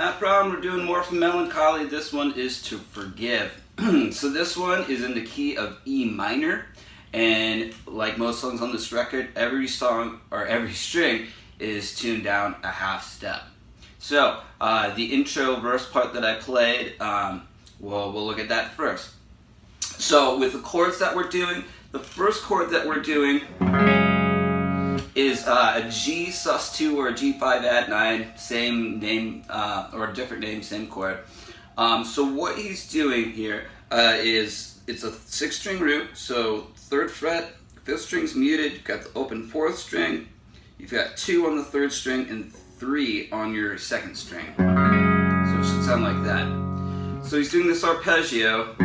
Not problem, we're doing more from Melancholy. This one is To Forgive. So this one is in the key of E minor, and like most songs on this record, every song or every string is tuned down a half step. So the intro verse part that I played, we'll look at that first. So with the chords that we're doing, the first chord that we're doing is a G sus2 or a G5 add 9, same name or a different name, same chord. So what he's doing here is it's a 6-string root, so 3rd fret, 5th string's muted, you've got the open 4th string, you've got 2 on the 3rd string and 3 on your 2nd string. So it should sound like that. So he's doing this arpeggio.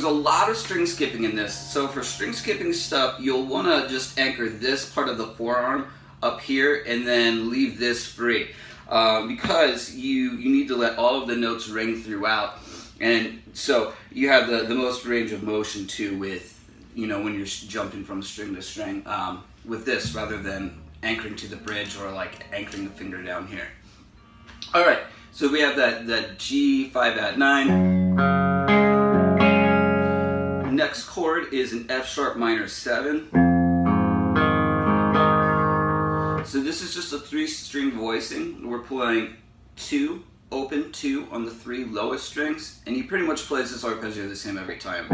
A lot of string skipping in this. So for string skipping stuff, you'll want to just anchor this part of the forearm up here and then leave this free, because you need to let all of the notes ring throughout, and so you have the most range of motion too with, you know, when you're jumping from string to string with this, rather than anchoring to the bridge or like anchoring the finger down here. All right, so we have that G5 add 9. Next chord is an F sharp minor 7. So this is just a 3-string voicing. We're playing 2, open 2 on the 3 lowest strings, and he pretty much plays this arpeggio the same every time.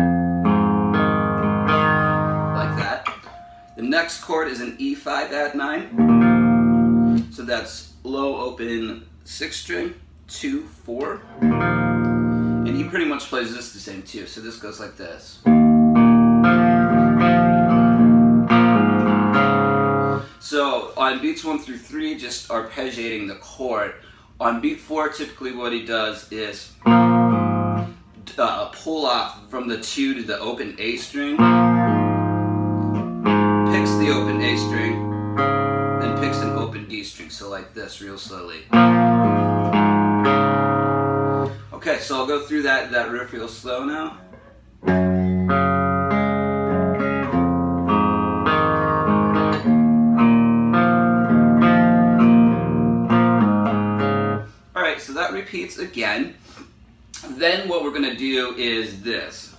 Like that. The next chord is an E5 add 9. So that's low open 6th string, 2, 4. And he pretty much plays this the same too. So this goes like this. So on beats 1 through 3, just arpeggiating the chord. On beat 4, typically what he does is pull off from the 2 to the open A string, picks the open A string, and picks an open D string. So like this, real slowly. Okay, so I'll go through that riff real slow now. Alright, so that repeats again. Then what we're going to do is this.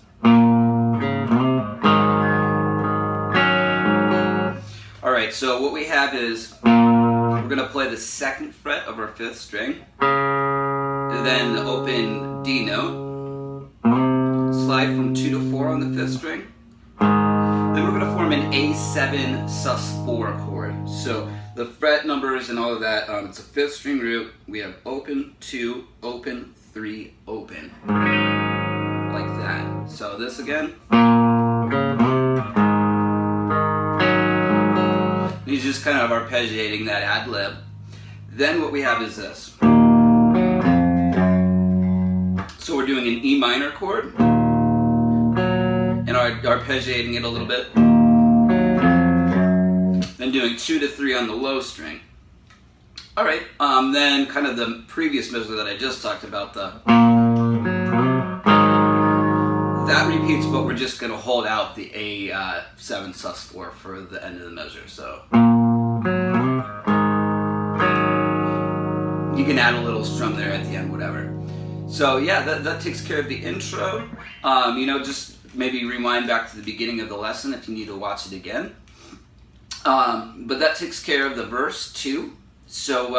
Alright, so what we have is we're going to play the 2nd fret of our 5th string. And then the open D note, slide from 2 to 4 on the 5th string. Then we're going to form an A7 sus4 chord. So the fret numbers and all of that, it's a 5th string root. We have open, 2, open, 3, open. Like that. So this again. He's just kind of arpeggiating that ad lib. Then what we have is this. So we're doing an E minor chord and arpeggiating it a little bit. Then doing 2 to 3 on the low string. All right, then kind of the previous measure that I just talked about, that repeats, but we're just going to hold out the A7 sus4 for the end of the measure. So you can add a little strum there at the end, whatever. So yeah, that takes care of the intro. You know, just maybe rewind back to the beginning of the lesson if you need to watch it again. But that takes care of the verse too. So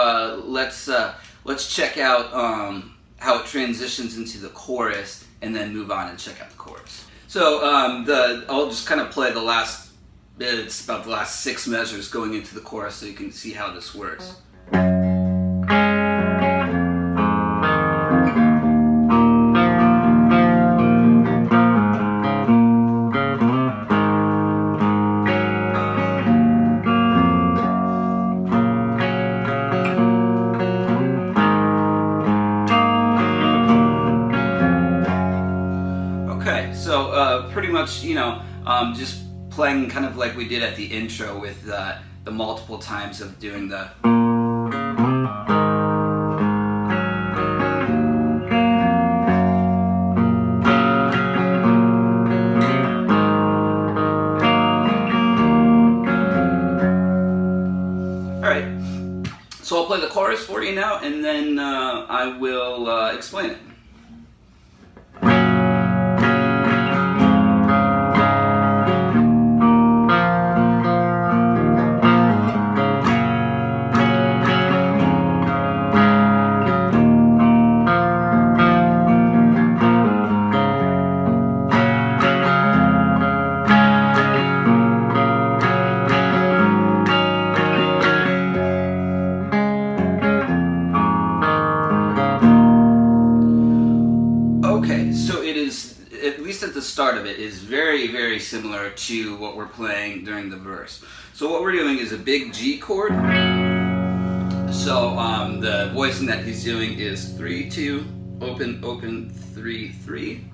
let's check out how it transitions into the chorus, and then move on and check out the chorus. So I'll just kind of play the last. It's about the last 6 measures going into the chorus, so you can see how this works. Pretty much, you know, just playing kind of like we did at the intro with the multiple times of doing the. So I'll play the chorus for you now, and then I will explain it. At the start of it is very, very similar to what we're playing during the verse. So what we're doing is a big G chord. So the voicing that he's doing is 3, 2, open, open, 3, 3.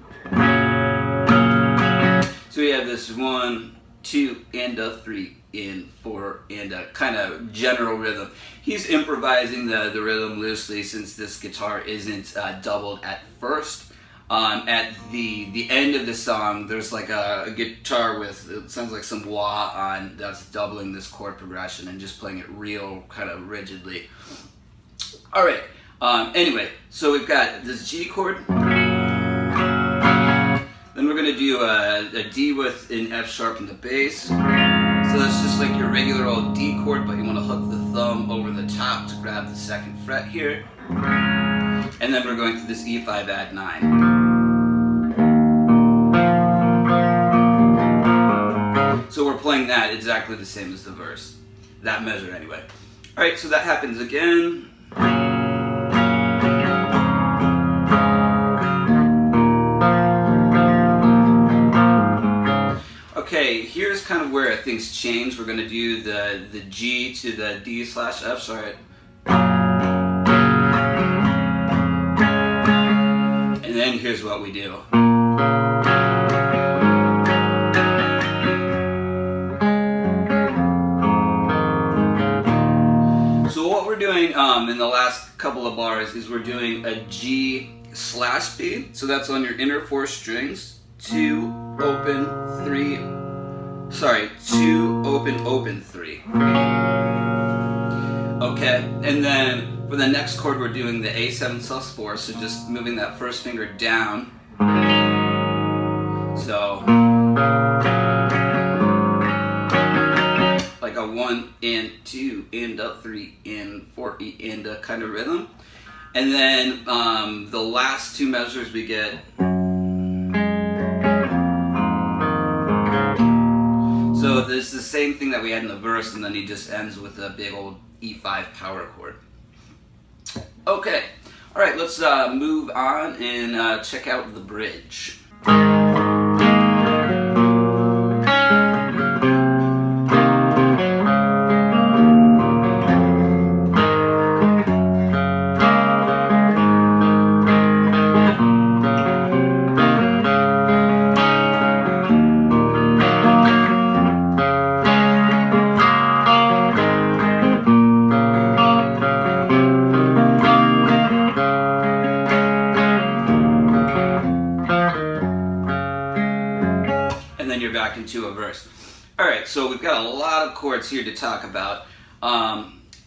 So we have this 1, 2, and a 3, and 4, and a kind of general rhythm. He's improvising the rhythm loosely since this guitar isn't doubled at first. At the end of the song, there's like a guitar with, it sounds like some wah on, that's doubling this chord progression and just playing it real kind of rigidly. All right, anyway, so we've got this G chord. Then we're gonna do a D with an F sharp in the bass. So that's just like your regular old D chord, but you wanna hook the thumb over the top to grab the 2nd fret here. And then we're going to this E5 add 9. So we're playing that exactly the same as the verse. That measure anyway. Alright, so that happens again. Okay, here's kind of where things change. We're going to do the G to the D/F, sorry. And then here's what we do. So what we're doing in the last couple of bars is we're doing a G/B. So that's on your inner 4 strings. 2, open, 3. Sorry, 2, open, open, 3. Okay, and then for the next chord, we're doing the A7/4, so just moving that first finger down. So, like a 1 and 2 and a 3 and 4 and a kind of rhythm. And then the last 2 measures we get. So this is the same thing that we had in the verse, and then he just ends with a big old E5 power chord. Okay, all right, let's move on and check out the bridge. Back into a verse. Alright, so we've got a lot of chords here to talk about.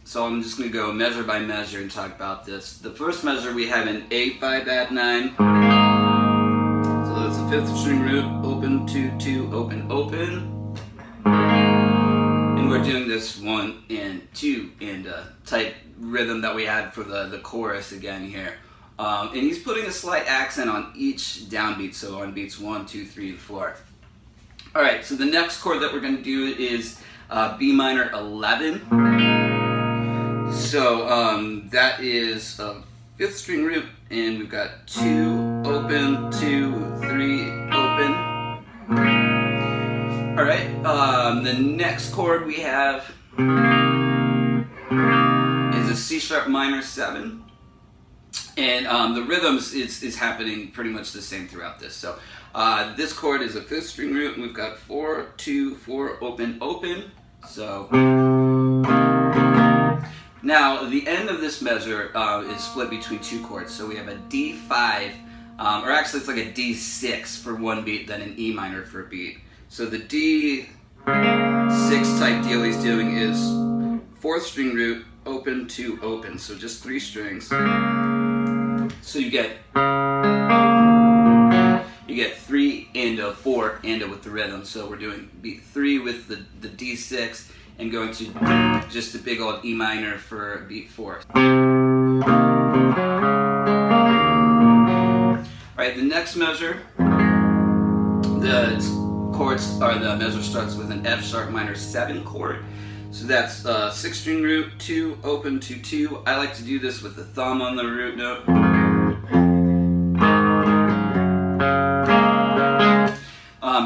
So I'm just going to go measure by measure and talk about this. The first measure we have an A5 add 9. So that's the 5th string root, open, 2, 2, open, open. And we're doing this 1 and 2 and type rhythm that we had for the chorus again here. And he's putting a slight accent on each downbeat, so on beats 1, 2, 3, and 4. Alright, so the next chord that we're going to do is B minor 11. So that is a 5th string root, and we've got 2, open, 2, 3, open. Alright, the next chord we have is a C sharp minor 7. And the rhythms is happening pretty much the same throughout this. So this chord is a 5th string root, and we've got 4, 2, 4, open, open. So now the end of this measure is split between 2 chords. So we have a D5, or actually it's like a D6 for 1 beat, then an E minor for a beat. So the D6 type deal he's doing is 4th string root, open, 2, open. So just 3 strings. So you get 3 and a 4 and a with the rhythm. So we're doing beat 3 with the D6 and going to just a big old E minor for beat 4. Alright, the next measure, the chords, or the measure starts with an F sharp minor 7 chord. So that's 6 string root, 2, open to 2. I like to do this with the thumb on the root note.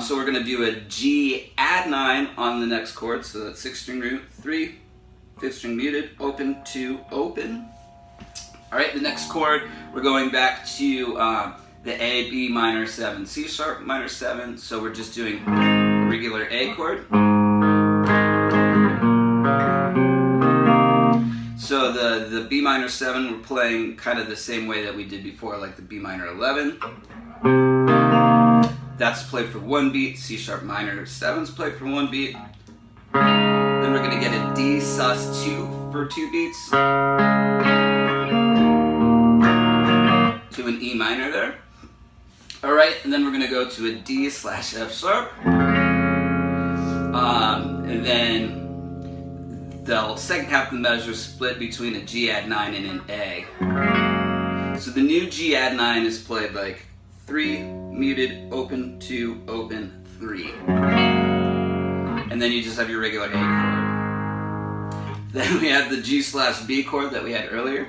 So we're going to do a G add 9 on the next chord. So that's 6 string root, 3, 5th string muted, open, 2, open. Alright, the next chord, we're going back to the A, B minor 7, C sharp minor 7. So we're just doing a regular A chord. So the B minor 7, we're playing kind of the same way that we did before, like the B minor 11. That's played for 1 beat. C sharp minor 7's played for 1 beat. Then we're going to get a D sus 2 for 2 beats. To an E minor there. Alright, and then we're going to go to a D slash F sharp. And then the second half of the measure is split between a G add 9 and an A. So the new G add 9 is played like 3, muted, open, 2, open, 3. And then you just have your regular A chord. Then we have the G slash B chord that we had earlier.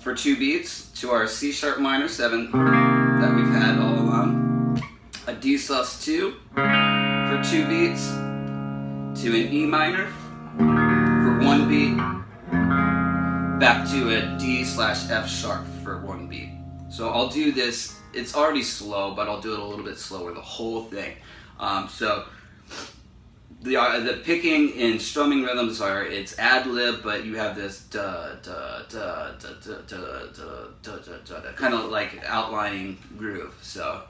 For 2 beats to our C sharp minor 7 that we've had all along. A D sus 2 for 2 beats to an E minor for 1 beat. Back to a D slash F sharp for 1 beat. So I'll do this, it's already slow, but I'll do it a little bit slower, the whole thing. So the picking and strumming rhythms are, it's ad lib, but you have this kind of like outlining groove. So.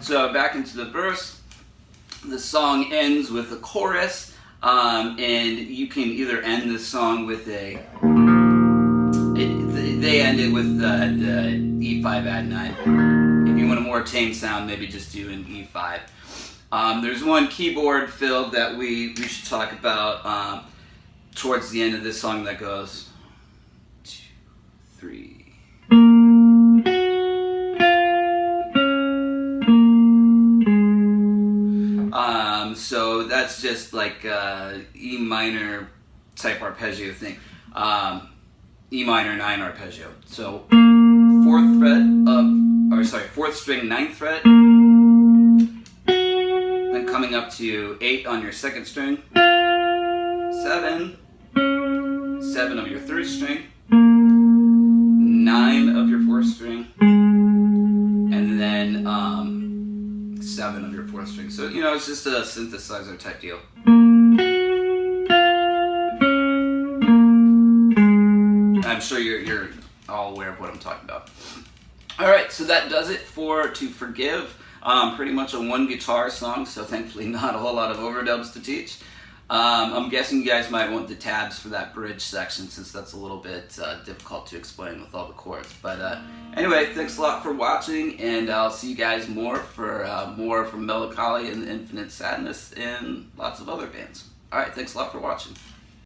So back into the verse, the song ends with a chorus, and you can either end the song with they end it with the E5 add 9. If you want a more tame sound, maybe just do an E5. There's one keyboard fill that we should talk about towards the end of this song that goes 2, 3. So that's just like E minor type arpeggio thing. E minor 9 arpeggio. So 4th string 9th fret, then coming up to 8 on your 2nd string, 7, 7 of your 3rd string, 9 of your 4th string, and then 7 of your 4th string. So, you know, it's just a synthesizer type deal. I'm sure you're all aware of what I'm talking about. Alright, so that does it for To Forgive. Pretty much a 1 guitar song, so thankfully not a whole lot of overdubs to teach. I'm guessing you guys might want the tabs for that bridge section, since that's a little bit difficult to explain with all the chords. But anyway, thanks a lot for watching, and I'll see you guys more from Melancholy and Infinite Sadness and lots of other bands. Alright, thanks a lot for watching.